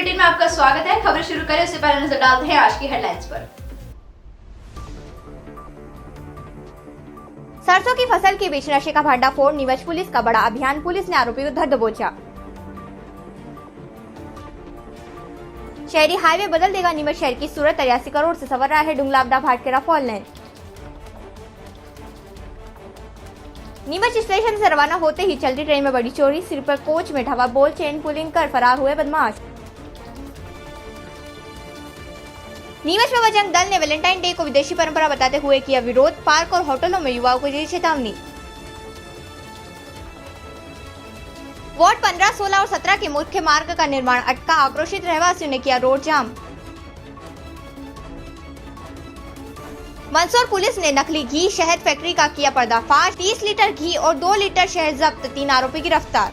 Bulletin में आपका स्वागत है। खबर शुरू करें उससे पहले नजर डालते हैं आज की हेडलाइंस पर। सरसों की फसल के बीच नशे का भंडाफोड़, नीमच पुलिस का बड़ा अभियान, पुलिस ने आरोपी को धर दबोचा। शहरी हाईवे बदल देगा नीमच शहर की सूरत, 83 करोड़ से संवर रहा है Dunglawda Bhatkheda fall line. Neemuch station से रवाना होते ही चलती ट्रेन में बड़ी चोरी, स्लीपर कोच में ढवा बोल चेन पुलिंग कर फरार हुए बदमाश। नीमच में बजरंग दल ने वैलेंटाइन डे को विदेशी परंपरा बताते हुए किया विरोध, पार्क और होटलों में युवाओं को दी चेतावनी। वार्ड 15, 16 और 17 के मुख्य मार्ग का निर्माण अटका, आक्रोशित रहवासियों ने किया रोड जाम। मंदसौर पुलिस ने नकली घी शहद फैक्ट्री का किया पर्दाफाश, 30 लीटर घी और 2 लीटर शहद जब्त, 3 आरोपी गिरफ्तार।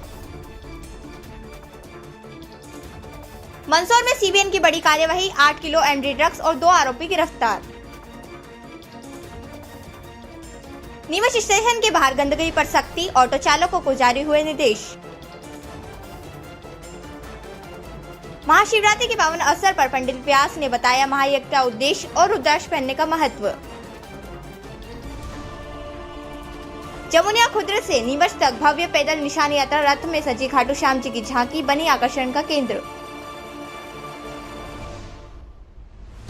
मंदसौर में सीबीएन की बड़ी कार्यवाही, 8 किलो एमडी ड्रग्स और 2 आरोपी गिरफ्तार। नीमच स्टेशन के बाहर गंदगी पर सख्ती, ऑटो चालकों को जारी हुए निर्देश। महाशिवरात्रि के पावन अवसर पर पंडित व्यास ने बताया महायज्ञ का उद्देश्य और रुद्राक्ष पहनने का महत्व। जमुनिया खुर्द से नीमच तक भव्य पैदल निशान यात्रा, रथ में सजी खाटू श्याम जी की झांकी बनी आकर्षण का केंद्र।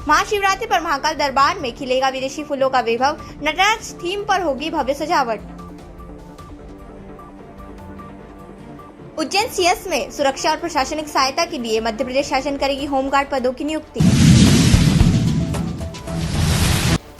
महाशिवरात्रि पर महाकाल दरबार में खिलेगा विदेशी फूलों का वैभव, नटराज थीम पर होगी भव्य सजावट। उज्जैन सीएस में सुरक्षा और प्रशासनिक सहायता के लिए मध्य प्रदेश शासन करेगी होमगार्ड पदों की नियुक्ति।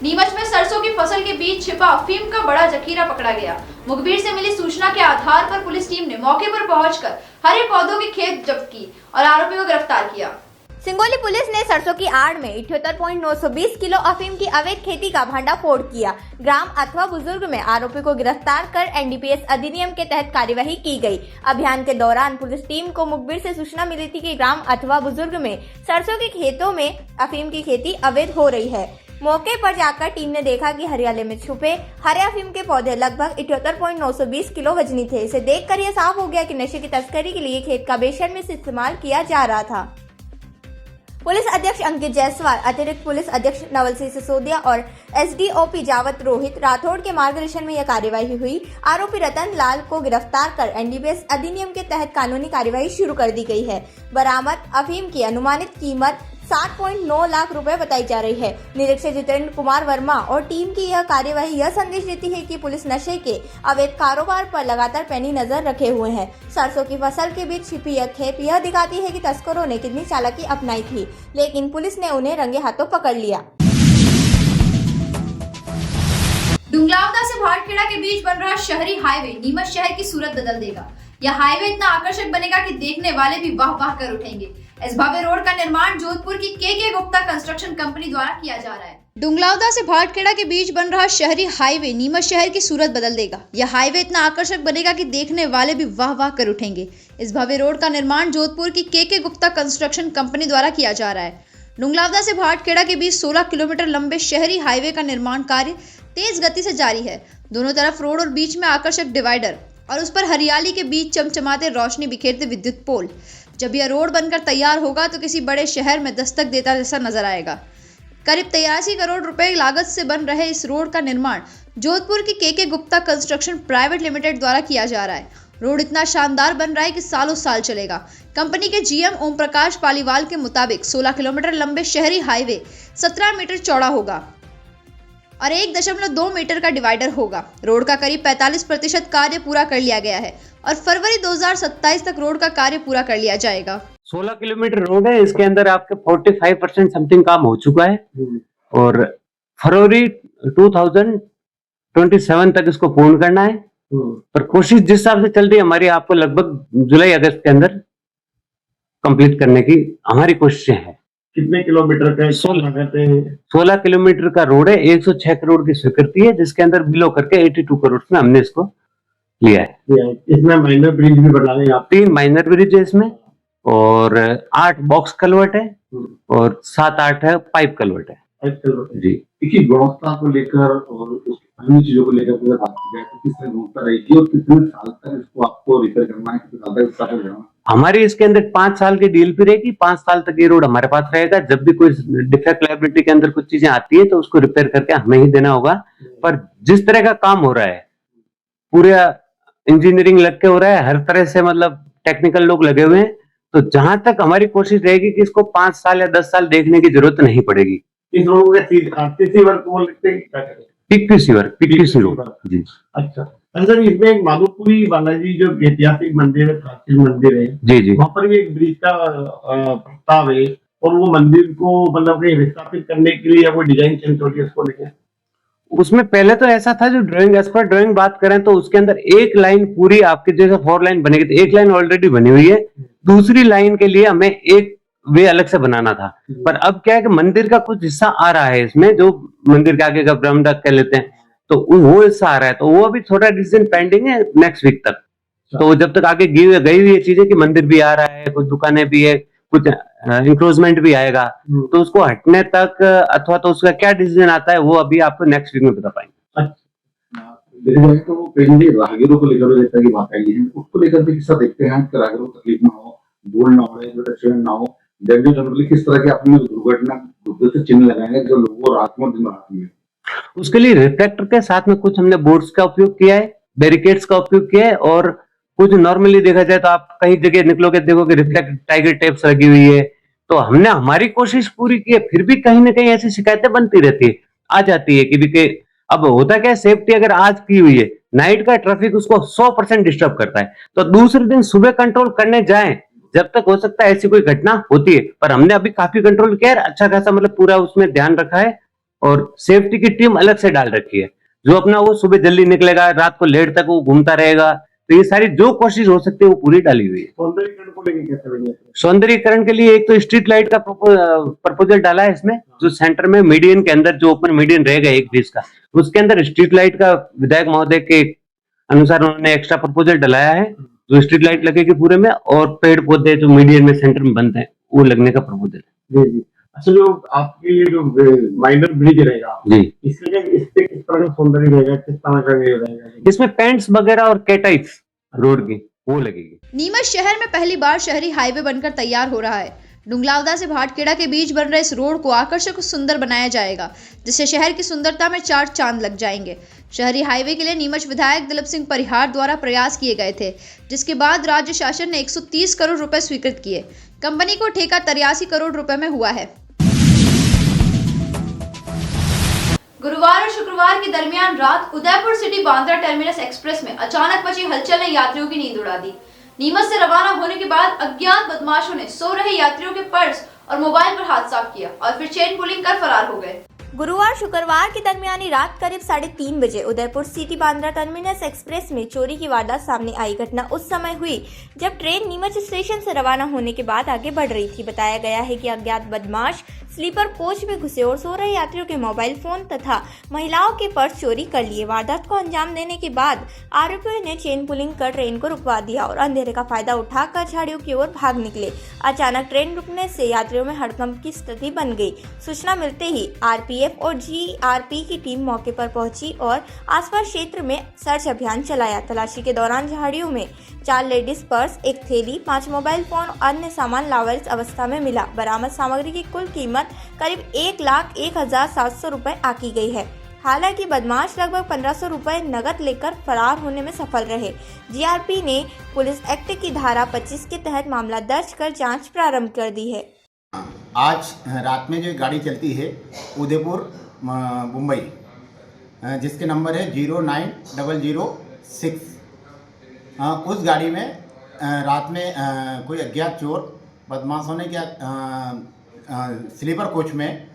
नीमच में सरसों की फसल के बीच छिपा अफीम का बड़ा जखीरा पकड़ा गया। मुखबिर से मिली सूचना के आधार पर पुलिस टीम ने मौके पर पहुंचकर हरे पौधों की खेत जब्त की और आरोपी को गिरफ्तार किया। सिंगोली पुलिस ने सरसों की आड़ में 78.920 किलो अफीम की अवैध खेती का भंडाफोड़ किया। ग्राम अथवा बुजुर्ग में आरोपी को गिरफ्तार कर एनडीपीएस अधिनियम के तहत कार्यवाही की गई। अभियान के दौरान पुलिस टीम को मुखबिर से सूचना मिली थी कि ग्राम अथवा बुजुर्ग में सरसों के खेतों में अफीम की खेती अवैध हो रही है। मौके पर जाकर टीम ने देखा कि हरियाले में छुपे हरे अफीम के पौधे लगभग 78.920 किलो वजनी थे। इसे देखकर यह साफ हो गया कि नशे की तस्करी के लिए खेत का बेशर्मी से इस्तेमाल किया जा रहा था। पुलिस अध्यक्ष अंकित जायसवाल, अतिरिक्त पुलिस अध्यक्ष नवल सिंह सिसोदिया और एसडीओपी जावत रोहित राठौड़ के मार्गदर्शन में यह कार्यवाही हुई। आरोपी रतन लाल को गिरफ्तार कर एनडीपीएस अधिनियम के तहत कानूनी कार्यवाही शुरू कर दी गई है। बरामद अफीम की अनुमानित कीमत 60.9 लाख रुपए बताई जा रही है। निरीक्षक जितेंद्र कुमार वर्मा और टीम की यह कार्यवाही यह संदेश देती है कि पुलिस नशे के अवैध कारोबार पर लगातार पैनी नजर रखे हुए है। सरसों की फसल के बीच छिपी यह खेप यह दिखाती है कि तस्करों ने कितनी चालाकी अपनाई थी, लेकिन पुलिस ने उन्हें रंगे हाथों पकड़ लिया। डुंगलावदा से भाटखेड़ा के बीच बन रहा शहरी हाईवे नीमच शहर की सूरत बदल देगा। यह हाईवे इतना आकर्षक बनेगा कि देखने वाले भी वाह वाह कर उठेंगे। इस भव्य रोड का निर्माण जोधपुर की के गुप्ता कंस्ट्रक्शन कंपनी द्वारा किया जा रहा है। डुंगलावदा से भाटखेड़ा के बीच बन रहा शहरी हाईवे नीमच शहर की सूरत बदल देगा। यह हाईवे इतना आकर्षक बनेगा कि देखने वाले भी वाह वाह कर उठेंगे। इस भव्य रोड का निर्माण जोधपुर की के गुप्ता कंस्ट्रक्शन कंपनी द्वारा किया जा रहा है। डुंगलावदा से भाटखेड़ा के बीच 16 किलोमीटर लंबे शहरी हाईवे का निर्माण कार्य तेज गति से जारी है। दोनों तरफ रोड और बीच में आकर्षक डिवाइडर और उस पर हरियाली के बीच चमचमाते रोशनी बिखेरते विद्युत पोल। जब यह रोड बनकर तैयार होगा तो किसी बड़े शहर में दस्तक देता जैसा नजर आएगा। करीब 83 करोड़ रुपए लागत से बन रहे इस रोड का निर्माण जोधपुर की के गुप्ता कंस्ट्रक्शन प्राइवेट लिमिटेड द्वारा किया जा रहा है। रोड इतना शानदार बन रहा है कि सालों साल चलेगा। कंपनी के जीएम ओम प्रकाश पालीवाल के मुताबिक 16 किलोमीटर लंबे शहरी हाईवे 17 मीटर चौड़ा होगा और 1.2 मीटर का डिवाइडर होगा। रोड का करीब 45% कार्य पूरा कर लिया गया है और फरवरी 2027 तक रोड का कार्य पूरा कर लिया जाएगा। 16 किलोमीटर रोड है, इसके अंदर आपके 45% समथिंग काम हो चुका है और फरवरी 2027 तक इसको पूर्ण करना है। पर कोशिश जिस हिसाब से चल रही है हमारी, आपको लगभग जुलाई अगस्त के अंदर कंप्लीट करने की हमारी कोशिशें हैं। कितने किलोमीटर का 16 किलोमीटर का रोड है, 106 करोड़ की स्वीकृति है, जिसके अंदर बिलो करके 82 करोड़ में हमने इसको लिया है। इसमें माइनर ब्रिज भी बना रहे हैं आप? 3 माइनर ब्रिज है इसमें और 8 बॉक्स कलवर्ट है और 7-8 है पाइप कलवर्ट है। जी। देखिए, गुणवत्ता को लेकर और अन्य चीजों को लेकर अगर बात की जाए तो किस तरह गुणवत्ता रहेगी और कितने साल तक इसको आपको रिपेयर करना है, कितने साल तक इसका करना है? हमारी इसके अंदर 5 साल की डील भी रहेगी। 5 साल तक ये रोड हमारे पास रहेगा। जब भी कोई डिफेक्ट लायबिलिटी के अंदर कुछ चीजें आती है तो उसको रिपेयर करके हमें ही देना होगा। पर जिस तरह का काम हो रहा है, पूरा इंजीनियरिंग लग के हो रहा है, हर तरह से मतलब टेक्निकल लोग लगे हुए हैं। तो जहां तक हमारी कोशिश रहेगी कि इसको 5 साल या 10 साल देखने की जरूरत नहीं पड़ेगी। इस रोड को तीसरी वर्ग बोल सकते हैं, क्या करें? PQC road. जी। अच्छा सर, इसमें एक माधोपुरी बालाजी जो ऐतिहासिक मंदिर है, प्राचीन मंदिर है, जी जी। वहाँ पर भी एक ब्रिज का प्रस्ताव है और वो मंदिर को मतलब कहीं विस्थापित करने के लिए या कोई डिजाइन चेंज हो रही है उसको लेकर? उसमें पहले तो ऐसा था, जो ड्राइंग एज पर ड्राइंग बात करें तो उसके अंदर एक लाइन पूरी आपके जैसे 4 लाइन बनेगी, तो एक लाइन ऑलरेडी बनी हुई है। दूसरी लाइन के लिए हमें एक वे अलग से बनाना था। पर अब क्या है कि मंदिर का कुछ हिस्सा आ रहा है इसमें, जो मंदिर के आगे का ब्रह्मंड कह लेते हैं, तो वो हिस्सा आ रहा है। तो वो अभी थोड़ा डिसीजन पेंडिंग है नेक्स्ट वीक तक। तो जब तक आगे गई हुई है चीजें कि मंदिर भी आ रहा है, कुछ दुकानें भी है, कुछ इंक्रोचमेंट भी आएगा, तो उसको हटने तक अथवा तो उसका क्या डिसीजन आता है वो अभी आपको नेक्स्ट वीक में बता पाएंगे। तो वो कहीं राहगीरों को लेकर जैसा की बात आई है, उसको लेकर भी किस्सा देखते हैं कि राहगीरों को तकलीफ ना हो, भूल ना हो, एक्सीडेंट ना हो, जनरली किस तरह के अपनी दुर्घटना से चिन्ह लगाएंगे जो लोगों को रात में दिन रात में? उसके लिए रिफ्लेक्टर के साथ में कुछ हमने बोर्ड्स का उपयोग किया है, बैरिकेड्स का उपयोग किया है, और कुछ नॉर्मली देखा जाए तो आप कहीं जगह निकलोगे देखोगे रिफ्लेक्ट टाइगर टेप्स लगी हुई है। तो हमने हमारी कोशिश पूरी की है, फिर भी कहीं ना कहीं ऐसी शिकायतें बनती रहती है, आ जाती है कि अब होता क्या है, सेफ्टी अगर आज की हुई है, नाइट का ट्रैफिक उसको 100% डिस्टर्ब करता है। तो दूसरे दिन सुबह कंट्रोल करने जाएं, जब तक हो सकता है ऐसी कोई घटना होती है। पर हमने अभी काफी कंट्रोल किया है, अच्छा खासा मतलब पूरा उसमें ध्यान रखा है, और सेफ्टी की टीम अलग से डाल रखी है, जो अपना वो सुबह जल्दी निकलेगा, रात को लेट तक वो घूमता रहेगा। तो ये सारी जो कोशिश हो सकती है वो पूरी डाली हुई है। सौंदर्यीकरण को लेकर कैसे बनी है? सौंदर्यीकरण के लिए एक तो स्ट्रीट लाइट का प्रपोजल डाला है इसमें, जो सेंटर में मीडियन के अंदर जो ओपन मीडियन रहेगा एक बीच का, उसके अंदर स्ट्रीट लाइट का विधायक महोदय के अनुसार उन्होंने एक्स्ट्रा प्रपोजल डलाया है, जो स्ट्रीट लाइट लगेगी पूरे में, और पेड़ पौधे जो मीडियन में सेंटर में बनते हैं वो लगने का प्रपोजल है। जी जी। अच्छा, जो आपके ये जो माइनर ब्रिज रहेगा जी, इस पे किस तरह का सौंदर्य रहेगा, किस तरह का ये रहेगा? इसमें पेंट्स वगैरह और कैटाइट्स रोड की वो लगेगी। नीमच शहर में पहली बार शहरी हाईवे बनकर तैयार हो रहा है। डुंगलावदा से भाटखेड़ा के बीच बन रहे इस रोड को आकर्षक और सुंदर बनाया जाएगा, जिससे शहर की सुंदरता में 4 चांद लग जाएंगे। शहरी हाईवे के लिए नीमच विधायक दिलीप सिंह परिहार द्वारा प्रयास किए गए थे, जिसके बाद राज्य शासन ने 130 करोड़ रुपए स्वीकृत किए। कंपनी को ठेका 83 करोड़ रुपए में हुआ है। गुरुवार और शुक्रवार के दरमियान रात Udaipur city Bandra terminus express में अचानक मची हलचल ने यात्रियों की नींद उड़ा दी। नीमच से रवाना होने के बाद अज्ञात बदमाशों ने सो रहे यात्रियों के पर्स और मोबाइल पर हाथ साफ किया और फिर चेन पुलिंग कर फरार हो गए। गुरुवार शुक्रवार की दरमियानी रात करीब 3:30 बजे Udaipur city Bandra terminus express में चोरी की वारदात सामने आई। घटना उस समय हुई जब ट्रेन नीमच स्टेशन से रवाना होने के बाद आगे बढ़ रही थी। बताया गया है कि अज्ञात बदमाश स्लीपर कोच में घुसे और सो रहे यात्रियों के मोबाइल फोन तथा महिलाओं के पर्स चोरी कर लिए। वारदात को अंजाम देने के बाद आरोपियों ने चेन पुलिंग कर ट्रेन को रुकवा दिया और अंधेरे का फायदा उठाकर झाड़ियों की ओर भाग निकले। अचानक ट्रेन रुकने से यात्रियों में हड़कंप की स्थिति बन गई। सूचना मिलते ही आरपीएफ और जीआरपी की टीम मौके पर पहुंची और आसपास क्षेत्र में सर्च अभियान चलाया। तलाशी के दौरान झाड़ियों में 4 लेडीज पर्स, 1 थैली, 5 मोबाइल फोन और अन्य सामान लावारिस अवस्था में मिला। बरामद सामग्री की कुल कीमत करीब 1,01,700 रुपए आकी गई है। हालांकि बदमाश लगभग 1,500 रुपए नकद लेकर फरार होने में सफल रहे। जीआरपी ने पुलिस एक्ट की धारा 25 के तहत मामला दर्ज कर जांच प्रारंभ कर दी है। आज रात में जो गाड़ी चलती है उदयपुर मुंबई, जिसके नंबर है 09006, उस गाड़ी में रात में कोई अज्ञात चोर बदमाशों ने क्या स्लीपर कोच में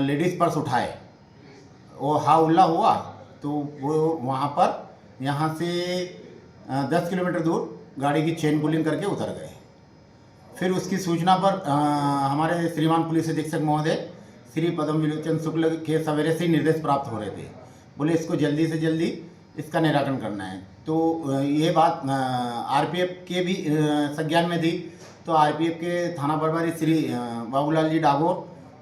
लेडीज़ पर्स उठाए। वो हाउल्ला हुआ तो वो वहाँ पर यहाँ से 10 किलोमीटर दूर गाड़ी की चेन पुलिंग करके उतर गए। फिर उसकी सूचना पर हमारे श्रीमान पुलिस अधीक्षक महोदय श्री पद्म विलोचन शुक्ल के सवेरे से ही निर्देश प्राप्त हो रहे थे। बोले इसको जल्दी से जल्दी इसका निराकरण करना है। तो ये बात आरपीएफ के भी संज्ञान में थी। तो आरपीएफ के थाना प्रभारी श्री बाबूलाल जी डागोर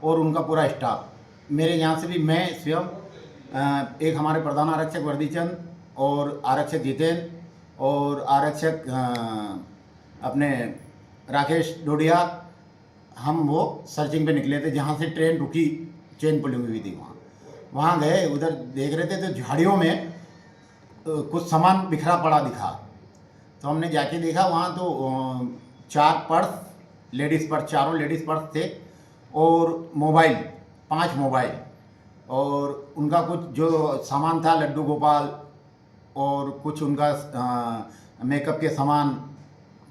और उनका पूरा स्टाफ। मेरे यहाँ से भी मैं स्वयं, एक हमारे प्रधान आरक्षक वर्दीचंद और आरक्षक जितेन और आरक्षक अपने राकेश डोडिया, हम वो सर्चिंग पे निकले थे। जहाँ से ट्रेन रुकी, चेन पुलिंग हुई थी, वहाँ गए, उधर देख रहे थे तो झाड़ियों में कुछ सामान बिखरा पड़ा दिखा। तो हमने जाके देखा, वहाँ तो 4 पर्स, लेडीज़ पर्स, चारों लेडीज़ पर्स थे और मोबाइल, 5 मोबाइल, और उनका कुछ जो सामान था, लड्डू गोपाल और कुछ उनका मेकअप के सामान,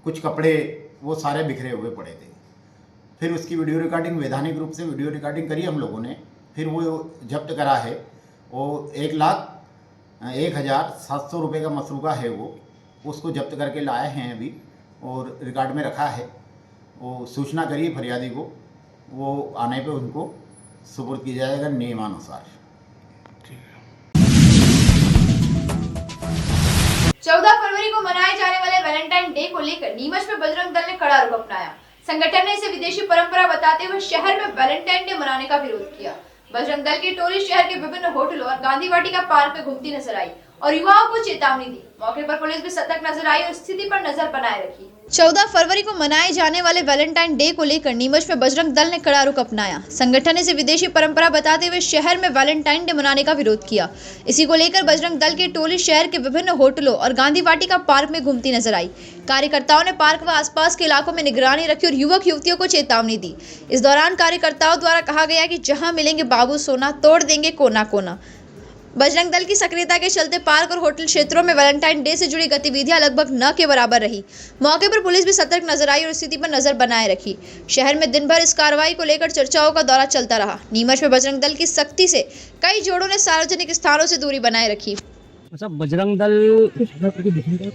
कुछ कपड़े, वो सारे बिखरे हुए पड़े थे। फिर उसकी वीडियो रिकॉर्डिंग, वैधानिक रूप से वीडियो रिकॉर्डिंग करी हम लोगों ने। फिर वो जब्त करा है, वो 1,01,700 रुपये का मसरूका है, वो उसको जब्त करके लाए हैं अभी और रिकॉर्ड में रखा है। वो सूचना करिए फरियादी को, वो आने पे उनको सुपुर्द किया जाएगा नियमानुसार। 14 फरवरी को मनाए जाने वाले वैलेंटाइन डे को लेकर नीमच में बजरंग दल ने कड़ा रुख अपनाया। संगठन ने इसे विदेशी परंपरा बताते हुए शहर में वैलेंटाइन डे मनाने का विरोध किया। बजरंग दल की टोली शहर के विभिन्न होटलों और गांधी वाटिका पार्क में घूमती नजर आई और युवाओं को चेतावनी दी। मौके पर पुलिस भी सतर्क नजर आई और स्थिति पर नजर बनाए रखी। 14 फरवरी को मनाए जाने वाले वैलेंटाइन डे को लेकर नीमच में बजरंग दल ने कड़ा रुख अपनाया। संगठन ने इसे विदेशी परंपरा बताते हुए शहर में वैलेंटाइन डे मनाने का विरोध किया। इसी को लेकर बजरंग दल की टोली शहर के विभिन्न होटलों और गांधी वाटिका पार्क में घूमती नजर आई। कार्यकर्ताओं ने पार्क व आसपास के इलाकों में निगरानी रखी और युवक युवतियों को चेतावनी दी। इस दौरान कार्यकर्ताओं द्वारा कहा गया कि जहां मिलेंगे बाबू सोना, तोड़ देंगे कोना कोना। बजरंग दल की सक्रियता के चलते पार्क और होटल क्षेत्रों में वैलेंटाइन डे से जुड़ी गतिविधियां लगभग न के बराबर रही। मौके पर पुलिस भी सतर्क नजर आई और स्थिति पर नजर बनाए रखी। शहर में दिन भर इस कार्रवाई को लेकर चर्चाओं का दौरा चलता रहा। नीमच में बजरंग दल की सख्ती से कई जोड़ों ने सार्वजनिक स्थानों से दूरी बनाए रखी। बजरंग दल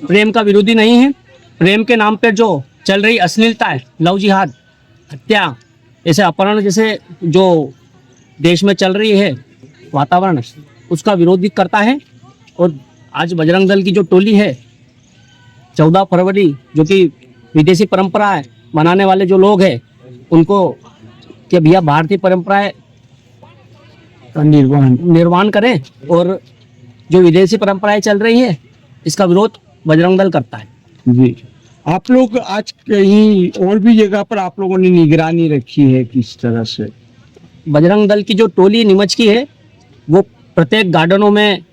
प्रेम का विरोधी नहीं है। प्रेम के नाम पर जो चल रही अश्लीलता है, लव जिहाद, हत्या, ऐसे अपहरण जैसे जो देश में चल रही है वातावरण, उसका विरोध भी करता है। और आज बजरंग दल की जो टोली है, 14 फरवरी जो कि विदेशी परंपरा है मनाने वाले जो लोग हैं, उनको कि भैया भारतीय परंपराएं निर्वाण करें और जो विदेशी परंपराएं चल रही है इसका विरोध बजरंग दल करता है। जी, आप लोग आज कहीं और भी जगह पर आप लोगों ने निगरानी रखी है, किस तरह से? बजरंग दल की जो टोली नीमच की है वो प्रत्येक गार्डनों में,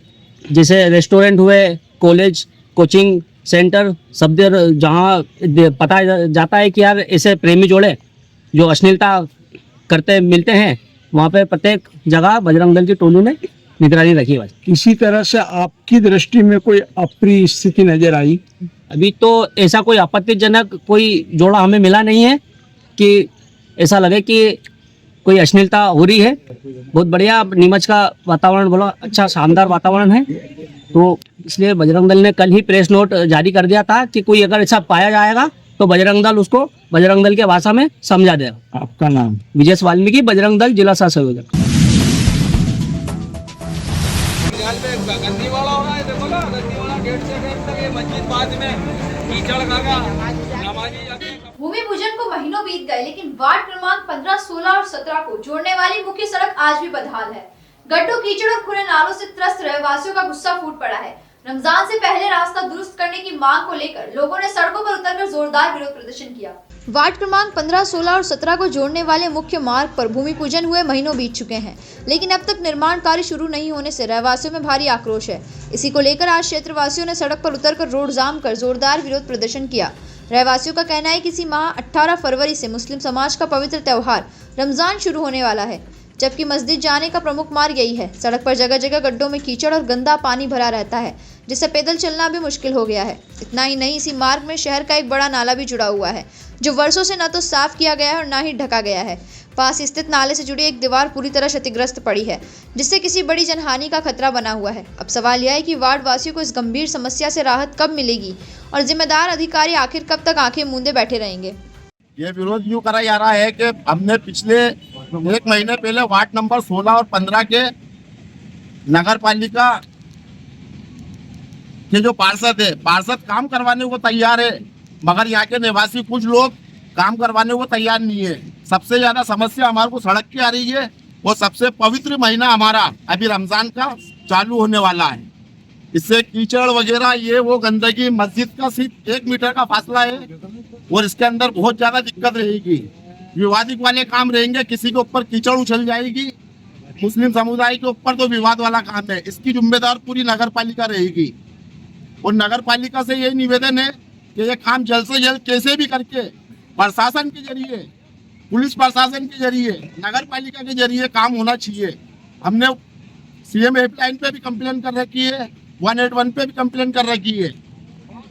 जैसे रेस्टोरेंट हुए, कॉलेज, कोचिंग सेंटर, सब देर जहाँ पता जाता है कि यार ऐसे प्रेमी जोड़े जो अश्लीलता करते मिलते हैं, वहाँ पे प्रत्येक जगह बजरंग दल की टोली ने निगरानी रखी है। किसी तरह से आपकी दृष्टि में कोई अप्रिय स्थिति नजर आई? अभी तो ऐसा कोई आपत्तिजनक कोई जोड़ा हमें मिला नहीं है कि ऐसा लगे कि कोई अश्लीलता हो रही है। बहुत बढ़िया नीमच का वातावरण, बोला अच्छा शानदार वातावरण है। तो इसलिए बजरंग दल ने कल ही प्रेस नोट जारी कर दिया था कि कोई अगर ऐसा पाया जाएगा तो बजरंग दल उसको बजरंग दल के भाषा में समझा देगा। आपका नाम? विजय वाल्मीकि, बजरंग दल जिला सह संयोजक। भूमि पूजन को महीनों बीत गए, लेकिन वार्ड क्रमांक 15, 16 और 17 को जोड़ने वाली मुख्य सड़क आज भी बदहाल है। गड्ढों, कीचड़ और खुले नालों से त्रस्त रहवासियों का गुस्सा फूट पड़ा है। रमजान से पहले रास्ता दुरुस्त करने की मांग को लेकर लोगों ने सड़कों पर उतरकर जोरदार विरोध प्रदर्शन किया। वार्ड क्रमांक 15, 16 और 17 को जोड़ने वाले मुख्य मार्ग पर भूमि पूजन हुए महीनों बीत चुके हैं, लेकिन अब तक निर्माण कार्य शुरू नहीं होने से रहवासियों में भारी आक्रोश है। इसी को लेकर आज क्षेत्रवासियों ने सड़क पर उतरकर रोड जाम कर जोरदार विरोध प्रदर्शन किया। रहवासियों का कहना है कि इसी माह 18 फरवरी से मुस्लिम समाज का पवित्र त्योहार रमजान शुरू होने वाला है, जबकि मस्जिद जाने का प्रमुख मार्ग यही है। सड़क पर जगह जगह गड्ढों में कीचड़ और गंदा पानी भरा रहता है, जिससे पैदल चलना भी मुश्किल हो गया है। इतना ही नहीं, इसी मार्ग में शहर का एक बड़ा नाला भी जुड़ा हुआ है, जो वर्षों से न तो साफ किया गया है और न ही ढका गया है। पास स्थित नाले से जुड़ी एक दीवार पूरी तरह क्षतिग्रस्त पड़ी है, जिससे किसी बड़ी जनहानि का खतरा बना हुआ है। अब सवाल यह है कि वार्ड वासियों को इस गंभीर समस्या से राहत कब मिलेगी और जिम्मेदार अधिकारी आखिर कब तक आंखें मूंदे बैठे रहेंगे। ये विरोध यूँ करा जा रहा है कि हमने पिछले 1 महीने पहले वार्ड नंबर 16 और 15 के नगर पालिका के जो पार्षद है, पार्षद काम करवाने को तैयार है, मगर यहाँ के निवासी कुछ लोग काम करवाने को तैयार नहीं है। सबसे ज्यादा समस्या हमारे को सड़क की आ रही है। वो सबसे पवित्र महीना हमारा अभी रमजान का चालू होने वाला है, इससे कीचड़ वगैरह ये वो गंदगी, मस्जिद का सिर्फ 1 मीटर का फासला है और इसके अंदर बहुत ज्यादा दिक्कत रहेगी। विवादित वाले काम रहेंगे, किसी के ऊपर कीचड़ उछल जाएगी, मुस्लिम समुदाय के ऊपर तो विवाद वाला काम है, इसकी जिम्मेदार पूरी नगर पालिका रहेगी। और नगर पालिका से यही निवेदन है कि ये काम जल्द से जल्द कैसे भी करके प्रशासन के जरिए, पुलिस प्रशासन के जरिए, नगर पालिका के जरिए काम होना चाहिए। हमने सीएम हेल्पलाइन पे भी कंप्लेन कर रखी है, 181 पे भी कंप्लेन कर रखी है।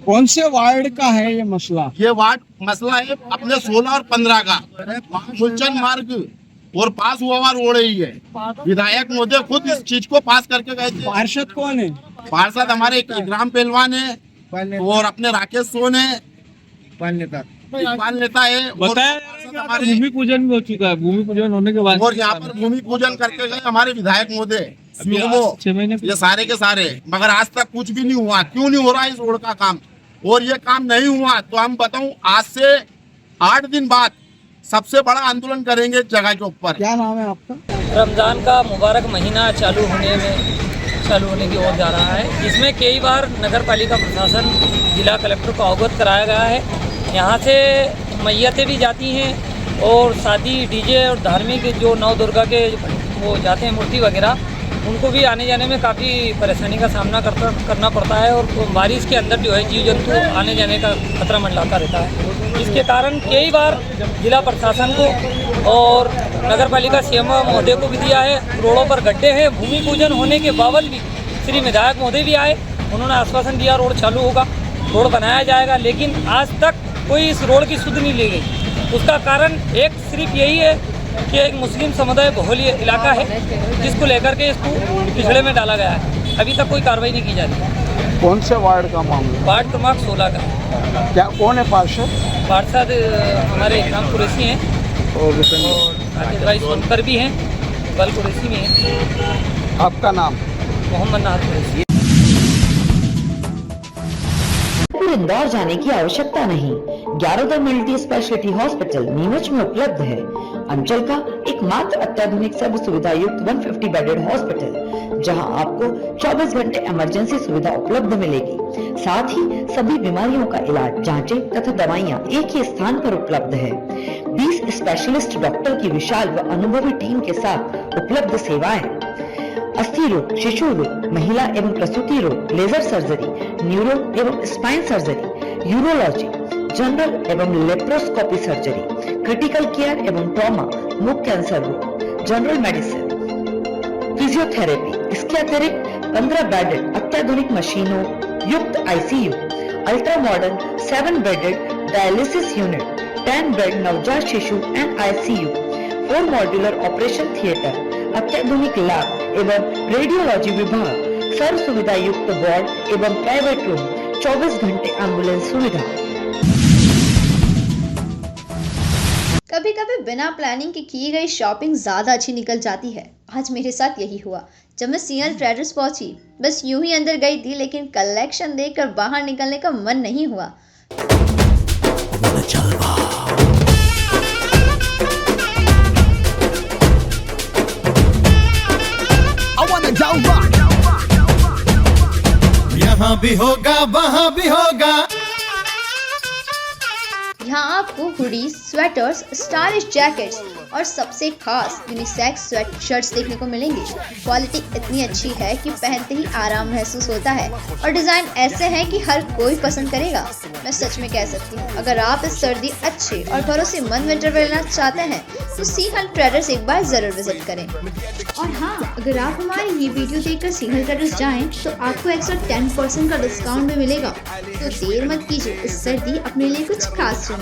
कौन से वार्ड का है ये मसला? ये वार्ड मसला है अपने 16 और 15 का, गुलचन मार्ग और पास हुआ हुआ रोड ही है। विधायक महोदय खुद इस चीज को पास करके गए थे। पार्षद कौन है? पार्षद हमारे ग्राम पहलवान है और अपने राकेश सोन है, इकबाल नेता है। बताया हमारे भूमि पूजन भी हो चुका है, भूमि पूजन होने के बाद और यहाँ पर भूमि पूजन करके गए हमारे विधायक महोदय, 6 महीने ये सारे के सारे, मगर आज तक कुछ भी नहीं हुआ। क्यों नहीं हो रहा है इस रोड का काम? और ये काम नहीं हुआ तो हम बताऊं, आज से 8 दिन बाद सबसे बड़ा आंदोलन करेंगे इस जगह के ऊपर। क्या नाम है आपका? रमज़ान का मुबारक महीना चालू होने की ओर जा रहा है, जिसमें कई बार नगर पालिका प्रशासन, जिला कलेक्टर को अवगत कराया गया है। यहाँ से मैयतें भी जाती हैं और साथ ही डीजे और धार्मिक जो नव दुर्गा के वो जाते हैं मूर्ति वगैरह, उनको भी आने जाने में काफ़ी परेशानी का सामना करना पड़ता है। और बारिश के अंदर जो है जीव जंतु आने जाने का खतरा मंडराता रहता है, जिसके कारण कई बार जिला प्रशासन को और नगर पालिका सीएम महोदय को भी दिया है। रोडों पर गड्ढे हैं, भूमि पूजन होने के बावजूद भी श्री विधायक महोदय भी आए, उन्होंने आश्वासन दिया रोड चालू होगा, रोड बनाया जाएगा, लेकिन आज तक कोई इस रोड की सुध नहीं ली गई। उसका कारण एक सिर्फ यही है कि एक मुस्लिम समुदाय बहुल्य इलाका है, जिसको लेकर के इसको पिछड़े में डाला गया है। अभी तक कोई कार्रवाई नहीं की जा रही। कौन से वार्ड का मामला? वार्ड क्रमांक 16 का। क्या कौन है पार्षद? पार्षद हमारे इकराम कुरैशी हैं और आतिश भाई सोनकर भी हैं, इकबाल कुरैशी भी हैं। आपका नाम? मोहम्मद नाहद कुरैशी। इंदौर जाने की आवश्यकता नहीं। ग्यारोदर मल्टी स्पेशलिटी हॉस्पिटल नीमच में उपलब्ध है। अंचल का एकमात्र अत्याधुनिक सर्व सुविधा युक्त 150 बेडेड हॉस्पिटल, जहां आपको 24 घंटे इमरजेंसी सुविधा उपलब्ध मिलेगी। साथ ही सभी बीमारियों का इलाज, जांचें तथा दवाइयां एक ही स्थान पर उपलब्ध है। 20 स्पेशलिस्ट डॉक्टर की विशाल व अनुभवी टीम के साथ उपलब्ध सेवाएं, अस्थि रोग, शिशु रोग, महिला एवं प्रसूति रोग, लेजर सर्जरी, न्यूरो एवं स्पाइन सर्जरी, यूरोलॉजी, जनरल एवं लेप्रोस्कोपी सर्जरी, क्रिटिकल केयर एवं ट्रॉमा, मुख कैंसर रोग, जनरल मेडिसिन, फिजियोथेरेपी। इसके अतिरिक्त 15 बेडेड अत्याधुनिक मशीनों युक्त ICU, ultra modern 7 bedded dialysis unit, 10 bed नवजात शिशु and ICU, 4 modular operation theatre, अत्याधुनिक लैब एवं रेडियोलॉजी विभाग, सर्व सुविधा युक्त वार्ड एवं प्राइवेट रूम, 24 घंटे एम्बुलेंस सुविधा। कभी कभी बिना प्लानिंग के की गई शॉपिंग ज्यादा अच्छी निकल जाती है। आज मेरे साथ यही हुआ जब मैं सिंहल ट्रेडर्स पहुंची। बस यूं ही अंदर गई थी, लेकिन कलेक्शन देखकर बाहर निकलने का मन नहीं हुआ। यहाँ भी होगा वहाँ भी होगा। यहाँ आपको हुडीज, स्वेटर्स, स्टाइलिश जैकेट्स और सबसे खास यूनिसेक्स स्वेट शर्ट्स देखने को मिलेंगे। क्वालिटी इतनी अच्छी है कि पहनते ही आराम महसूस होता है और डिज़ाइन ऐसे हैं कि हर कोई पसंद करेगा। मैं सच में कह सकती हूँ, अगर आप इस सर्दी अच्छे और भरोसेमंद विंटर वेयर लेना चाहते हैं तो सिंहल ट्रेडर्स एक बार ज़रूर विजिट करें। और हाँ, अगर आप हमारी ये वीडियो देखकर सिंहल ट्रेडर्स जाएं तो आपको एक्स्ट्रा 10% का डिस्काउंट भी मिलेगा। तो देर मत कीजिए, इस सर्दी अपने लिए कुछ खास चुनिए।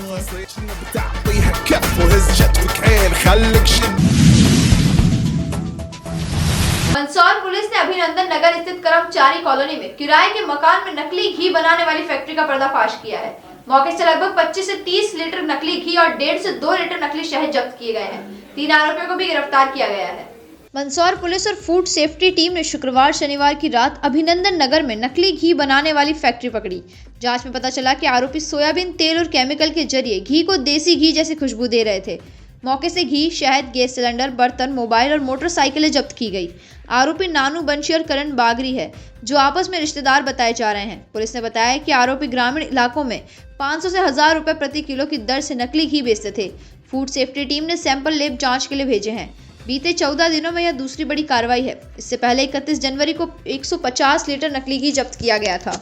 मंदसौर पुलिस ने अभिनंदन नगर स्थित कर्मचारी कॉलोनी में किराए के मकान में नकली घी बनाने वाली फैक्ट्री का पर्दाफाश किया है। मौके से लगभग 25 से 30 लीटर नकली घी और 1.5 से 2 लीटर नकली शहद जब्त किए गए हैं। 3 आरोपियों को भी गिरफ्तार किया गया है। मंदसौर पुलिस और फूड सेफ्टी टीम ने शुक्रवार शनिवार की रात अभिनंदन नगर में नकली घी बनाने वाली फैक्ट्री पकड़ी। जांच में पता चला कि आरोपी सोयाबीन तेल और केमिकल के जरिए घी को देसी घी जैसी खुशबू दे रहे थे। मौके से घी, शहद, गैस सिलेंडर, बर्तन, मोबाइल और मोटरसाइकिलें जब्त की गई। आरोपी नानू बंशी और करण बागरी है, जो आपस में रिश्तेदार बताए जा रहे हैं। पुलिस ने बताया कि आरोपी ग्रामीण इलाकों में 500 से 1000 रुपए प्रति किलो की दर से नकली घी बेचते थे। फूड सेफ्टी टीम ने सैंपल लैब जांच के लिए भेजे हैं। बीते 14 दिनों में यह दूसरी बड़ी कार्रवाई है। इससे पहले 31 जनवरी को 150 लीटर नकली घी जब्त किया गया था।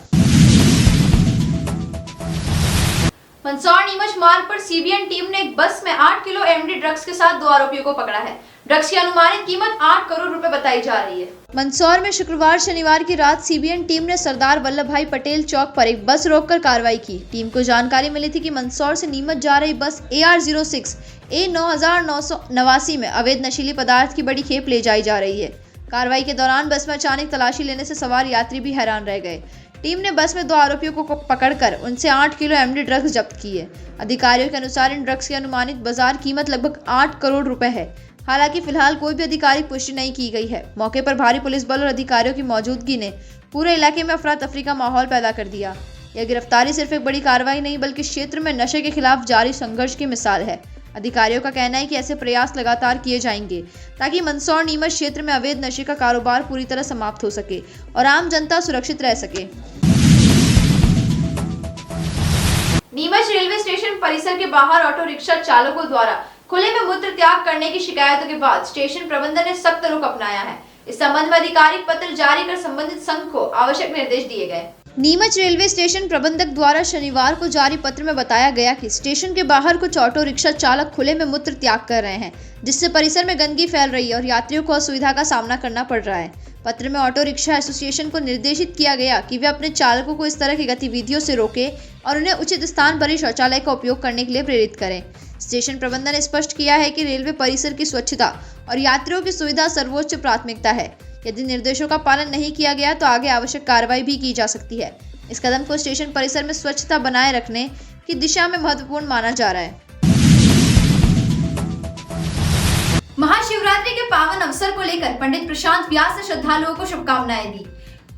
मंदसौर नीमच मार्ग पर सीबीएन टीम ने एक बस में 8 किलो एमडी ड्रग्स के साथ 2 आरोपियों को पकड़ा है। ड्रग्स की अनुमानित कीमत 8 करोड़ रुपए बताई जा रही है। मंदसौर में शुक्रवार शनिवार की रात सीबीएन टीम ने सरदार वल्लभ भाई पटेल चौक पर एक बस रोककर कार्रवाई की। टीम को जानकारी मिली थी कि मंदसौर से नीमच जा रही बस AR06 A9989 में अवैध नशीली पदार्थ की बड़ी खेप ले जाई जा रही है। कार्रवाई के दौरान बस में अचानक तलाशी लेने से सवार यात्री भी हैरान रह गए। टीम ने बस में 2 आरोपियों को पकड़कर उनसे 8 किलो एमडी ड्रग्स जब्त किए। अधिकारियों के अनुसार इन ड्रग्स की अनुमानित बाजार कीमत लगभग 8 करोड़ रुपए है। हालांकि फिलहाल कोई भी आधिकारिक पुष्टि नहीं की गई है। मौके पर भारी पुलिस बल और अधिकारियों की मौजूदगी ने पूरे इलाके में अफरा तफरी का माहौल पैदा कर दिया। यह गिरफ्तारी सिर्फ एक बड़ी कार्रवाई नहीं बल्कि क्षेत्र में नशे के खिलाफ जारी संघर्ष की मिसाल है। अधिकारियों का कहना है कि ऐसे प्रयास लगातार किए जाएंगे ताकि मंदसौर नीमच क्षेत्र में अवैध नशे का कारोबार पूरी तरह समाप्त हो सके और आम जनता सुरक्षित रह सके। नीमच रेलवे स्टेशन परिसर के बाहर ऑटो रिक्शा चालकों द्वारा खुले में मूत्र त्याग करने की शिकायतों के बाद स्टेशन प्रबंधन ने सख्त रुख अपनाया है। इस संबंध में आधिकारिक पत्र जारी कर संबंधित संघ को आवश्यक निर्देश दिए गए। नीमच रेलवे स्टेशन प्रबंधक द्वारा शनिवार को जारी पत्र में बताया गया कि स्टेशन के बाहर कुछ ऑटो रिक्शा चालक खुले में मूत्र त्याग कर रहे हैं, जिससे परिसर में गंदगी फैल रही है और यात्रियों को असुविधा का सामना करना पड़ रहा है। पत्र में ऑटो रिक्शा एसोसिएशन को निर्देशित किया गया कि वे अपने चालकों को इस तरह की गतिविधियों से रोकें और उन्हें उचित स्थान पर ही शौचालय का उपयोग करने के लिए प्रेरित करें। स्टेशन प्रबंधन ने स्पष्ट किया है कि रेलवे परिसर की स्वच्छता और यात्रियों की सुविधा सर्वोच्च प्राथमिकता है। यदि निर्देशों का पालन नहीं किया गया तो आगे आवश्यक कार्रवाई भी की जा सकती है। इस कदम को स्टेशन परिसर में स्वच्छता बनाए रखने की दिशा में महत्वपूर्ण माना जा रहा है। महाशिवरात्रि के पावन अवसर को लेकर पंडित प्रशांत व्यास ने श्रद्धालुओं को शुभकामनाएं दी।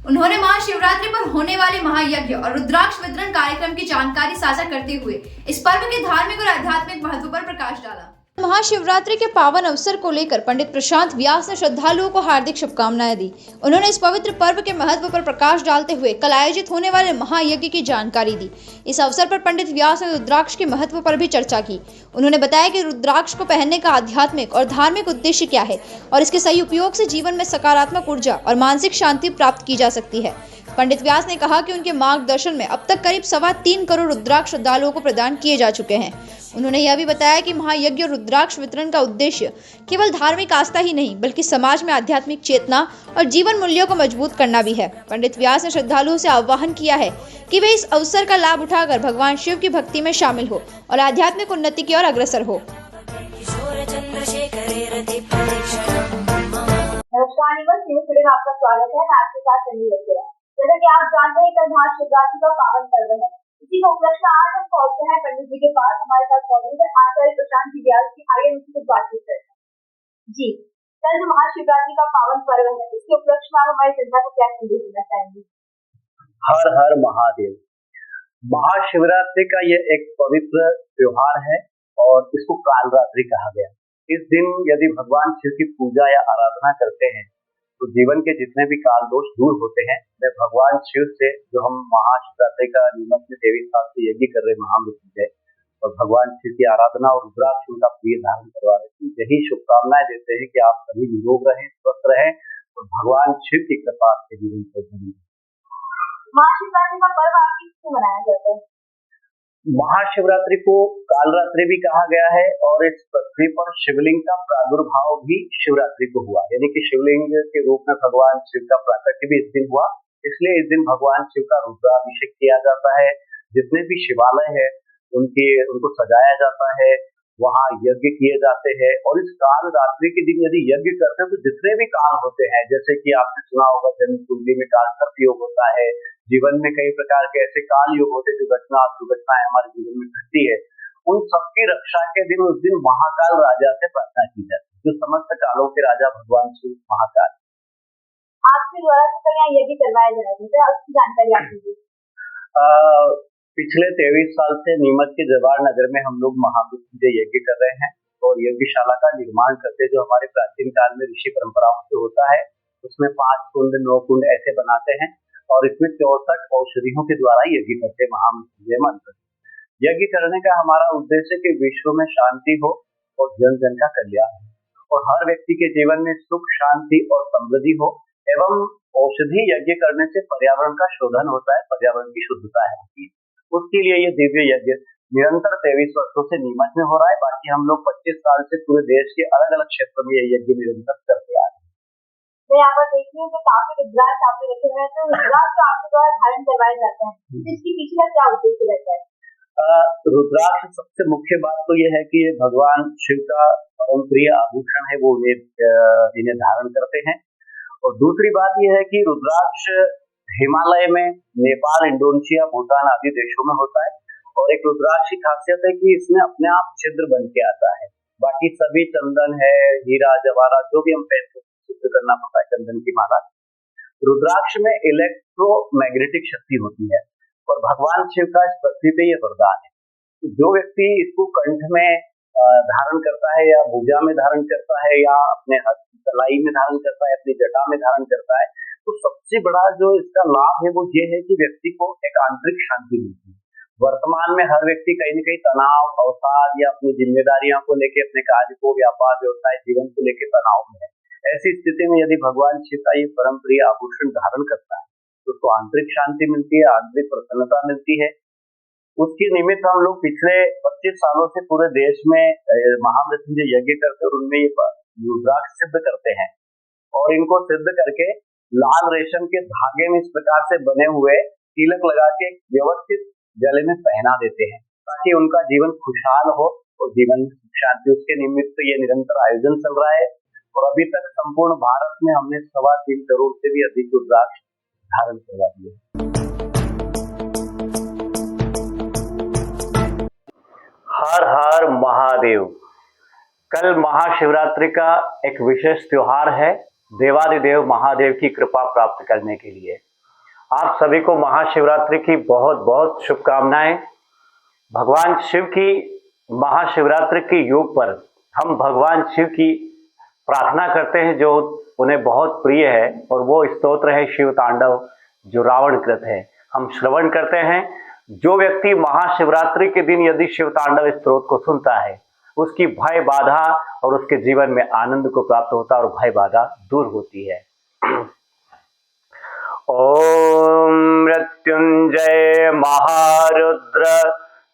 उन्होंने महाशिवरात्रि पर होने वाले महायज्ञ और रुद्राक्ष वितरण कार्यक्रम की जानकारी साझा करते हुए इस पर्व के धार्मिक और आध्यात्मिक महत्व पर प्रकाश डाला। महाशिवरात्रि के पावन अवसर को लेकर पंडित प्रशांत व्यास ने श्रद्धालुओं को हार्दिक शुभकामनाएं दी। उन्होंने इस पवित्र पर्व के महत्व पर प्रकाश डालते हुए कल आयोजित होने वाले महायज्ञ की जानकारी दी। इस अवसर पर पंडित व्यास ने रुद्राक्ष के महत्व पर भी चर्चा की। उन्होंने बताया कि रुद्राक्ष को पहनने का आध्यात्मिक और धार्मिक उद्देश्य क्या है और इसके सही उपयोग से जीवन में सकारात्मक ऊर्जा और मानसिक शांति प्राप्त की जा सकती है। पंडित व्यास ने कहा कि उनके मार्गदर्शन में अब तक करीब 3.25 करोड़ रुद्राक्ष श्रद्धालुओं को प्रदान किए जा चुके हैं। उन्होंने यह भी बताया कि महायज्ञ और रुद्राक्ष वितरण का उद्देश्य केवल धार्मिक आस्था ही नहीं बल्कि समाज में आध्यात्मिक चेतना और जीवन मूल्यों को मजबूत करना भी है। पंडित व्यास ने श्रद्धालुओं से आह्वान किया है कि वे इस अवसर का लाभ उठाकर भगवान शिव की भक्ति में शामिल हो और आध्यात्मिक उन्नति की ओर अग्रसर हो। नमस्कार न्यूज़ में आपका स्वागत है। मैं आपके साथ संजीव रखेगा। जैसा कि आप जानते हैं कल महाशिवरात्रि का पावन पर्व है। इसी को उपलक्ष्य में आज हम पहुंचे हैं पंडित जी के पास। हमारे साथ मौजूद है आचार्य प्रशांत जी व्यास जी। आइए उनसे कुछ बातचीत करते हैं। जी, कल जो महाशिवरात्रि का पावन पर्व है इसके उपलक्ष्य में आप हमारी जनता को क्या संदेश देना चाहेंगे? हर हर महादेव। महाशिवरात्रि का ये एक पवित्र त्योहार है और इसको कालरात्रि कहा गया। इस दिन यदि भगवान शिव की पूजा या आराधना करते हैं तो जीवन के जितने भी काल दोष दूर होते हैं। वे भगवान शिव से जो हम महाशिवरात्रि का नीमच में 23 साल से यज्ञ कर रहे महामृत्युंजय और भगवान शिव की आराधना और रुद्राक्ष का प्रिय धारण करवा रहे हैं, यही शुभकामनाएं देते हैं कि आप सभी निरोग रहें, स्वस्थ रहें और भगवान शिव की कृपा आपके जीवन को बनी। महाशिवरात्रि का पर्व आप किससे मनाया जाता है? महाशिवरात्रि को कालरात्रि भी कहा गया है और इस पृथ्वी पर शिवलिंग का प्रादुर्भाव भी शिवरात्रि को हुआ, यानी कि शिवलिंग के रूप में भगवान शिव का प्राकट्य भी इस दिन हुआ। इसलिए इस दिन भगवान शिव का रुद्राभिषेक किया जाता है। जितने भी शिवालय है उनको सजाया जाता है, वहाँ यज्ञ किए जाते हैं और इस कालरात्रि के दिन यदि यज्ञ करते हैं तो जितने भी काल होते हैं, जैसे कि आपने सुना होगा जन्म कुंडली में काल सर्प योग होता है, जीवन में कई प्रकार के ऐसे काल योग होते हैं जो दुर्घटनाएं हमारे जीवन में घटती है, उन सबकी रक्षा के दिन उस दिन महाकाल राजा से प्रार्थना की जाती है, जो समस्त कालों के राजा भगवान शिव महाकाल। आपके द्वारा यहाँ यज्ञ करवाया जा रहा है, उसकी जानकारी आप दीजिए। पिछले 23 साल से नीमच के जवाहर नगर में हम लोग महामृत्युंजय यज्ञ कर रहे हैं और यज्ञशाला का निर्माण करते, जो हमारे प्राचीन काल में ऋषि परंपराओं से होता है। उसमें 5 कुंड 9 कुंड ऐसे बनाते हैं और इसमें 64 औषधियों के द्वारा यज्ञ करते महामृत्युंजय मंत्र। यज्ञ करने का हमारा उद्देश्य कि विश्व में शांति हो और जन जन का कल्याण हो और हर व्यक्ति के जीवन में सुख शांति और समृद्धि हो एवं औषधि यज्ञ करने से पर्यावरण का शोधन होता है, पर्यावरण की शुद्धता है। उसके लिए ये दिव्य यज्ञ निरंतर 23 वर्षों से नीमच में हो रहा है। बाकी हम लोग 25 साल से पूरे देश के अलग अलग क्षेत्रों में ये यज्ञ निरंतर करते आ रहे हैं। मैं यहाँ पर देख रही हूँ कि काफी रुद्राक्ष आपके रखे हुए हैं, तो रुद्राक्ष आपके द्वारा धारण करवाए जाते हैं, इसके पीछे का क्या उद्देश्य रहता है? रुद्राक्ष सबसे मुख्य बात तो ये है कि ये भगवान शिव का परम प्रिय आभूषण है, वो इन्हें धारण करते हैं। और दूसरी बात यह है कि रुद्राक्ष हिमालय में, नेपाल, इंडोनेशिया, भूटान आदि देशों में होता है और एक रुद्राक्ष की खासियत है कि इसमें अपने आप छिद्र बन के आता है। बाकी सभी चंदन है, हीरा जवाहरात जो भी हम पैसे सिद्ध करना पड़ता है चंदन की माला, रुद्राक्ष में इलेक्ट्रोमैग्नेटिक शक्ति होती है और भगवान शिव का इस पृथ्वी पे ये वरदान है। जो व्यक्ति इसको कंठ में धारण करता है या भुजा में धारण करता है या अपने हाथ कलाई में धारण करता है, अपनी जटा में धारण करता है, तो सबसे बड़ा जो इसका लाभ है वो ये है कि व्यक्ति को एक आंतरिक शांति मिलती है। वर्तमान में हर व्यक्ति कहीं न कहीं तनाव, अवसाद या अपनी जिम्मेदारियों को लेकर, अपने कार्य को, व्यापार, व्यवसाय, जीवन को लेकर तनाव में है। ऐसी स्थिति में यदि भगवान शिव का ये परम प्रिय आभूषण धारण करता है तो उसको आंतरिक शांति मिलती है, आंतरिक प्रसन्नता मिलती है। उसके निमित्त हम लोग पिछले 25 सालों से पूरे देश में महामृत्युंजय यज्ञ करते और उनमें ये रुद्राक्ष सिद्ध करते हैं और इनको सिद्ध करके लाल रेशम के धागे में इस प्रकार से बने हुए तिलक लगा के व्यवस्थित गले में पहना देते हैं ताकि उनका जीवन खुशहाल हो और जीवन में सुख शांति। उसके निमित्त ये निरंतर आयोजन चल रहा है और अभी तक संपूर्ण भारत में हमने 3.25 करोड़ से भी अधिक रुद्राक्ष धारण करवा दिए। हर हर महादेव। कल महाशिवरात्रि का एक विशेष त्योहार है, देवादिदेव महादेव की कृपा प्राप्त करने के लिए आप सभी को महाशिवरात्रि की बहुत बहुत शुभकामनाएं। भगवान शिव की महाशिवरात्रि के योग पर हम भगवान शिव की प्रार्थना करते हैं जो उन्हें बहुत प्रिय है और वो स्तोत्र है शिव तांडव जो रावण कृत है। हम श्रवण करते हैं। जो व्यक्ति महाशिवरात्रि के दिन यदि शिव तांडव स्तोत्र को सुनता है उसकी भय बाधा और उसके जीवन में आनंद को प्राप्त होता है और भय बाधा दूर होती है। ओम मृत्युंजय महारुद्र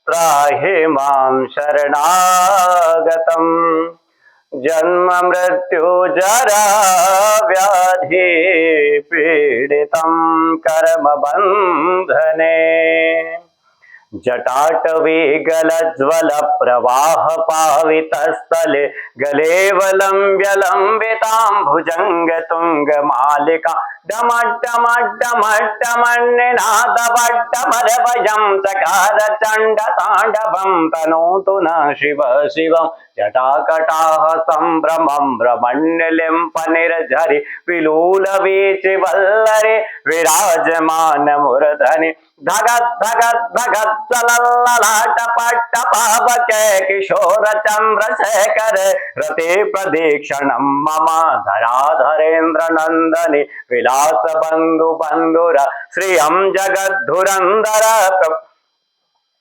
त्राहि मां शरणागतम् जन्म मृत्यु जरा व्याधि पीडितं कर्म बंधने जटाटवी गलज्वल प्रवाह पावितस्थले गलेवलंब्य लंबितां भुजंग तुंग मालिका डमड्डमड्डमड्डमन्निनादवड्डमरवयं चकार चंड तांडवं तनोतु न शिव शिवं जटाकटाह संभ्रमं भ्रमण्यलिम्प निर्झरि विलोल वीचि वल्लरे विराजमान मूर्धनि धगत धगत धगत चलल्ललाट पट्ट पावके किशोर चंद्रशेखर रते प्रदीक्षणं मम धराधरेन्द्र नंदनि विलास बंधु बंधुर श्रियं जगद्धुरंधर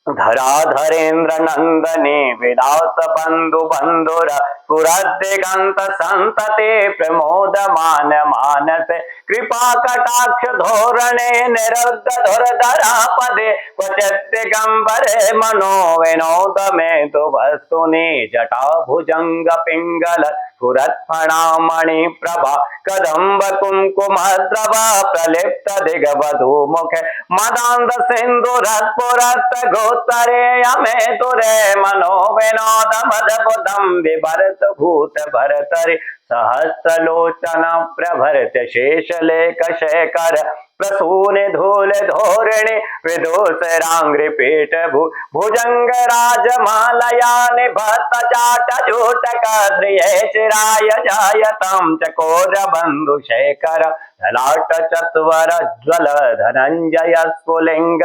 धराधरेन्द्र नंदने विलास बंधु बंधुर पुरदिगंत संतते प्रमोदमान मानस कृपा कटाक्ष धोरणे निरुद्ध धुरधरा पदे क्वचित्तिगंबरे मनो विनोद में तो वस्तुनि जटा भुजंग पिंगल पुरत्फणामणि प्रभा कदम्ब कुंकुमद्रव प्रलिप्त दिगवधू मुख मदांध सिंधु रत्पुरत गोतरे यमे तुरे मनो विनोद मदबुदम विभरत भूत भरतरि सहस्रलोचन प्रभरत शेषलेख शेखर प्रसूनि धूल धोरिणि विदूषरांग्रि पीठ भुजंग राजमालया निभत जाट जूटक श्रिये चिराय जायतं चकोर बंधु शेखर ललाट चत्वर ज्वल धनंजय स्फुलिंग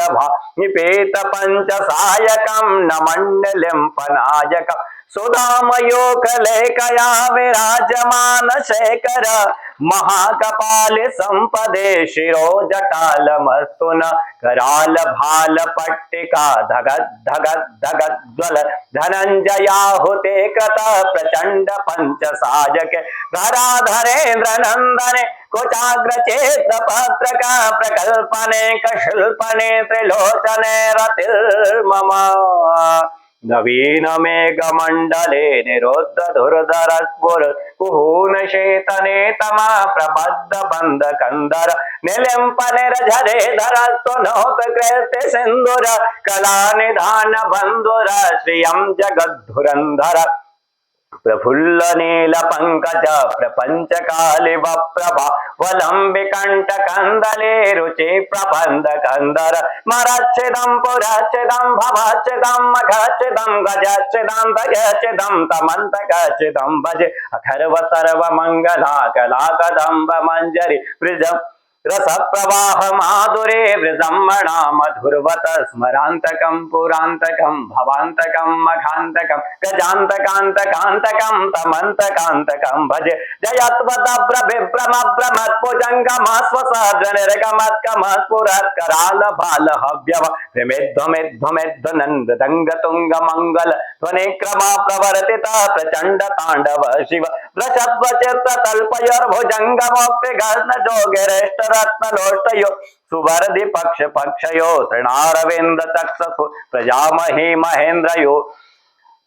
निपेत पंच सायकं न मंडलिं पनायक सुधामयोकलेकया विराजमान शेखर महाकपाल संपदे शिरो जटालमस्तुन कराल भाल पट्टिका धगत धगत धगत ज्वल धनंजयाहुते कृत प्रचंड पंच साजक धराधरेन्द्र नंदने कुचाग्र चेत पत्रक प्रकल्पने कशिल्पने त्रिलोचने रतिर्मम नवीन मेघमंडले निरुद्ध धुर्धर स्फुर कुहून शेतने तमा प्रबद्ध बंध कंदर निलिंपने झरे धर स्तनोत कृत्य सिंधुर कला निधान बंधुर श्रियं जगद्धुरंधर प्रफुल्ल नील पंकज प्रपंच काली वप्रभा वलंबिकंठ कंदले रुचि प्रबंध कंदर मरच्छिदं पुरच्छिदं भवच्छिदं मघच्छिदं गजच्छिदं दयच्छिदं तमन्तकच्छिदं भज अथर्व सर्व मंगला कला कदंब मंजरी वृजम रस प्रवाह माधुरे वृजम्बणा मधुरवत स्मरांतकं पुरांतकं भवांतकं मघांतकं गजांतकांतकांतकं तमंतकांतकं भज जयत्वदभ्र विभ्रमभ्रमत् पुजंगमस्वसद्रनिर्गमत्कमत् पुरत्कराल बाल हव्यव त्रिमेध्वमेध्वमेध्व नंद दंग तुंग मंगल ध्वनिक्रमा प्रवर्तित प्रचंड तांडव शिव वृषध्वचित्त तल्पयोर्भुजंगमोक्ति गर्ण जोगिरेष्ट रत्नलोष्टयो सुवर्धि पक्ष पक्षयो तृणारविंद चक्षसु प्रजामहि महेन्द्रयो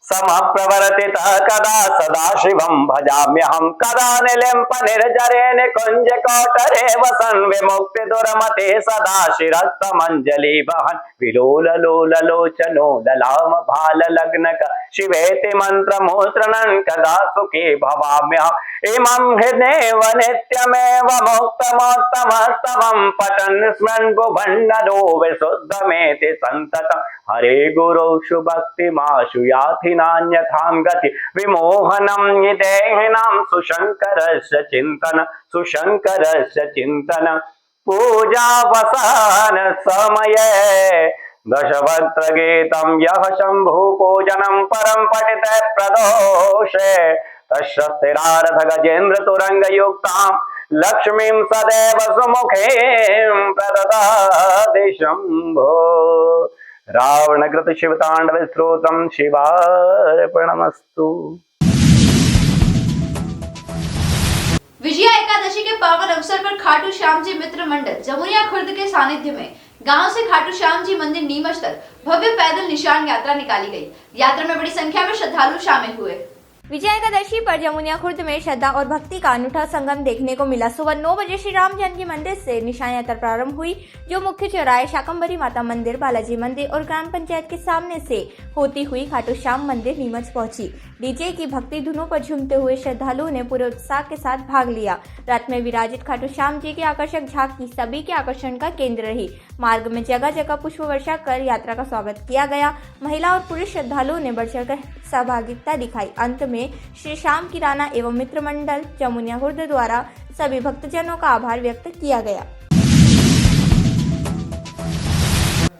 समप्रवर्तितः कदा सदाशिवं भजाम्यहं कदा निलिम्प निर्जरे निकुंज कोटरे वसन् विमुक्ति दुर्मते सदा शिरस्तमंजलि वहन् विलोल लोल लोचनो ललाम भाल लग्नक शिवेति मंत्र मुद्रणन् कदा सुखी भवाम्यहम् इमं हृदेव नित्यमेव मुक्तमोत्तमस्तमं पठन् स्मरन् भुवन्नरो विशुद्धमेति सन्ततं हरे गुरो शुभक्तिमाशु याति नान्यथां गति विमोहनं हि देहिनां सुशंकरस्य चिन्तन पूजावसान समये दशवक्त्रगीतं यः शंभु पूजनं परं पठिते प्रदोषे तस्य स्थिरार्थ गजेन्द्र तुरंग युक्तां लक्ष्मीं सदैव सुमुखीं प्रददाति शंभो रावणकृत शिवतांडव स्तोत्रं शिवार्पणमस्तु। विजया एकादशी के पावन अवसर पर खाटू श्याम जी मित्र मंडल जमुनिया खुर्द के सानिध्य में गांव से खाटू श्याम जी मंदिर नीमच तक भव्य पैदल निशान यात्रा निकाली गई। यात्रा में बड़ी संख्या में श्रद्धालु शामिल हुए। विजय एकादशी पर जमुनिया खुर्द में श्रद्धा और भक्ति का अनूठा संगम देखने को मिला। सुबह 9 बजे श्री राम जानकी मंदिर से निशान यात्रा प्रारंभ हुई, जो मुख्य चौराहे शाकंभरी माता मंदिर, बालाजी मंदिर और ग्राम पंचायत के सामने से होती हुई खाटू श्याम मंदिर नीमच पहुंची। डीजे की भक्ति धुनों पर झूमते हुए श्रद्धालुओं ने पूरे उत्साह के साथ भाग लिया। रात में विराजित खाटू श्याम जी की आकर्षक झांकी सभी के आकर्षण का केंद्र रही। मार्ग में जगह जगह पुष्प वर्षा कर यात्रा का स्वागत किया गया। महिला और पुरुष श्रद्धालुओं ने बढ़ चढ़कर सहभागिता दिखाई। अंत में श्री श्याम किराना एवं मित्र मंडल जमुनिया खुर्द द्वारा सभी भक्तजनों का आभार व्यक्त किया गया।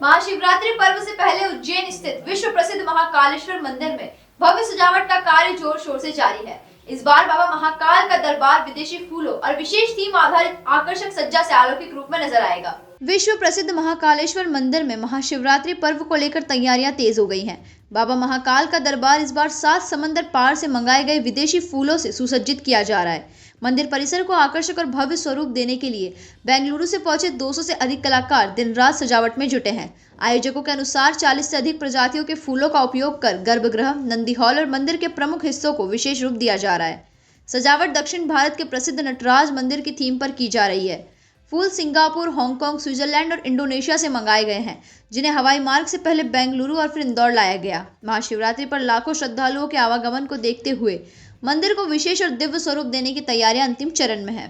महाशिवरात्रि पर्व से पहले उज्जैन स्थित विश्व प्रसिद्ध महाकालेश्वर मंदिर में भव्य सजावट का कार्य जोर शोर से जारी है। इस बार बाबा महाकाल का दरबार विदेशी फूलों और विशेष थीम आधारित आकर्षक सज्जा से अलौकिक रूप में नजर आएगा। विश्व प्रसिद्ध महाकालेश्वर मंदिर में महाशिवरात्रि पर्व को लेकर तैयारियां तेज हो गई हैं। बाबा महाकाल का दरबार इस बार 7 समंदर पार से मंगाए गए विदेशी फूलों से सुसज्जित किया जा रहा है। मंदिर परिसर को आकर्षक और भव्य स्वरूप देने के लिए बेंगलुरु से पहुंचे 200 से अधिक कलाकार दिन रात सजावट में जुटे हैं। आयोजकों के अनुसार 40 से अधिक प्रजातियों के फूलों का उपयोग कर गर्भगृह, नंदी हॉल और मंदिर के प्रमुख हिस्सों को विशेष रूप दिया जा रहा है। सजावट दक्षिण भारत के प्रसिद्ध नटराज मंदिर की थीम पर की जा रही है। फूल सिंगापुर, हांगकांग, स्विट्जरलैंड और इंडोनेशिया से मंगाए गए हैं, जिन्हें हवाई मार्ग से पहले बेंगलुरु और फिर इंदौर लाया गया। महाशिवरात्रि पर लाखों श्रद्धालुओं के आवागमन को देखते हुए मंदिर को विशेष और दिव्य स्वरूप देने की तैयारियां अंतिम चरण में है।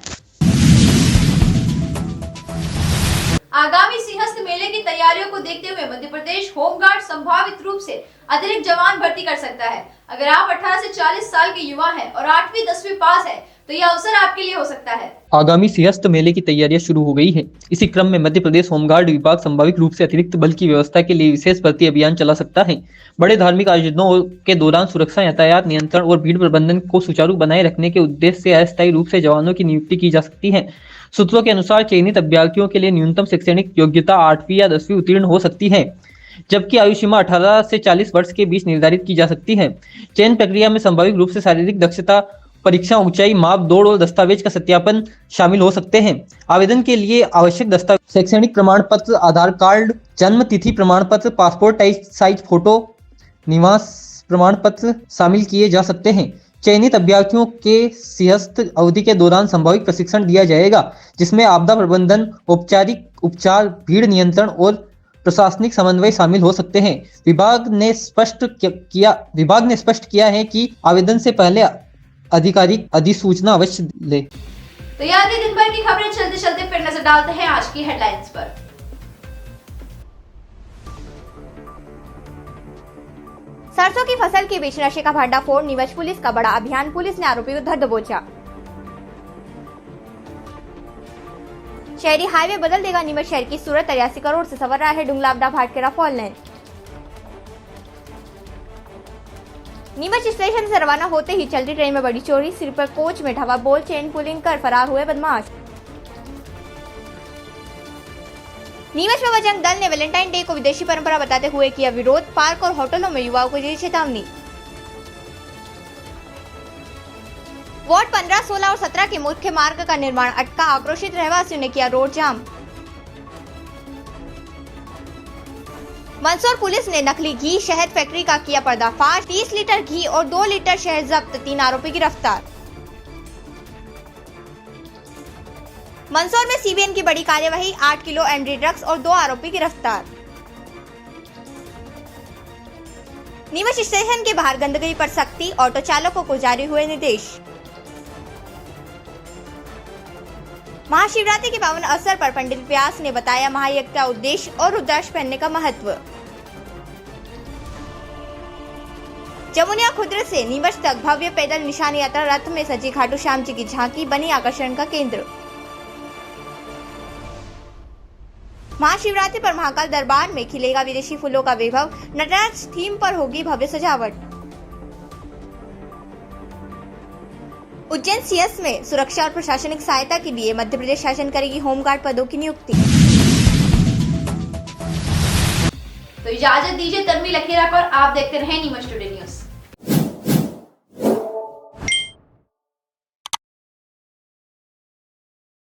आगामी सिंहस्थ मेले की तैयारियों को देखते हुए मध्य प्रदेश होमगार्ड संभावित रूप से अतिरिक्त जवान भर्ती कर सकता है। अगर आप 18 से 40 साल के युवा हैं और 8वीं 10वीं पास है तो यह अवसर आपके लिए हो सकता है। आगामी सिंहस्थ मेले की तैयारियां शुरू हो गई हैं। इसी क्रम में मध्य प्रदेश होमगार्ड विभाग संभाविक रूप से अतिरिक्त बल की व्यवस्था के लिए विशेष भर्ती अभियान चला सकता है। बड़े धार्मिक आयोजनों के दौरान सुरक्षा, यातायात नियंत्रण और भीड़ प्रबंधन को सुचारू बनाए रखने के उद्देश्य से अस्थायी रूप से जवानों की नियुक्ति की जा सकती है। सूत्रों के अनुसार चयनित अभ्यर्थियों के लिए न्यूनतम शैक्षणिक योग्यता 8वीं या 10वीं उत्तीर्ण हो सकती है, जबकि आयु सीमा 18 से 40 वर्ष के बीच निर्धारित की जा सकती है। चयन प्रक्रिया में संभाविक रूप से शारीरिक दक्षता परीक्षा, ऊंचाई माप, दौड़ और दस्तावेज का सत्यापन शामिल हो सकते हैं। आवेदन के लिए आवश्यक दस्तावेज शैक्षणिक प्रमाण पत्र, आधार कार्ड, जन्म तिथि प्रमाण पत्र, पासपोर्ट साइज फोटो, निवास प्रमाण पत्र शामिल किए जा सकते हैं। चयनित अभ्यर्थियों के सिंहस्थ अवधि के दौरान संभावित प्रशिक्षण दिया जाएगा, जिसमें आपदा प्रबंधन, औपचारिक उपचार, भीड़ नियंत्रण और प्रशासनिक समन्वय शामिल हो सकते हैं। विभाग ने स्पष्ट किया है कि आवेदन से पहले आधिकारिक अधिसूचना अवश्य ले। तो याद है दिन भर की खबरें चलते चलते फिर नजर डालते हैं आज की हेडलाइंस पर। सरसों की फसल के बीच नशे का भंडाफोड़, नीमच पुलिस का बड़ा अभियान, पुलिस ने आरोपी को धर दबोचा। शहरी हाईवे बदल देगा नीमच शहर की सूरत, 83 करोड़ से सवर रहा है Dunglawda Bhatkheda fall line. Neemuch station से रवाना होते ही चलती ट्रेन में बड़ी चोरी, स्लीपर कोच में ढाबा बोल चेन पुलिंग कर फरार हुए बदमाश। नीमच में बजरंग दल ने वैलेंटाइन डे को विदेशी परंपरा बताते हुए किया विरोध, पार्क और होटलों में युवाओं को दी चेतावनी। वार्ड 15, 16 और 17 के मुख्य मार्ग का निर्माण अटका, आक्रोशित रहवासियों ने किया रोड जाम। मंदसौर पुलिस ने नकली घी शहद फैक्ट्री का किया पर्दाफाश, 30 लीटर घी और 2 लीटर शहद जब्त, 3 आरोपी गिरफ्तार। मंदसौर में सीबीएन की बड़ी कार्यवाही, 8 किलो एमडी ड्रग्स और 2 आरोपी गिरफ्तार। नीमच स्टेशन के बाहर गंदगी पर सख्ती, ऑटो चालकों को जारी हुए निर्देश। महाशिवरात्रि के पावन अवसर पर पंडित व्यास ने बताया महायज्ञ का उद्देश्य और रुद्राक्ष पहनने का महत्व। जमुनिया खुर्द से नीमच तक भव्य पैदल निशान यात्रा रथ में सजी खाटू श्याम जी की झांकी बनी आकर्षण का केंद्र। महाशिवरात्रि पर महाकाल दरबार में खिलेगा विदेशी फूलों का वैभव, नटराज थीम पर होगी भव्य सजावट। उज्जैन सीएस में सुरक्षा और प्रशासनिक सहायता के लिए मध्य प्रदेश शासन करेगी होमगार्ड पदों की नियुक्ति। तो इजाजत दीजिए तन्वी लखेरा को, और आप देखते रहें नीमच टुडे न्यूज।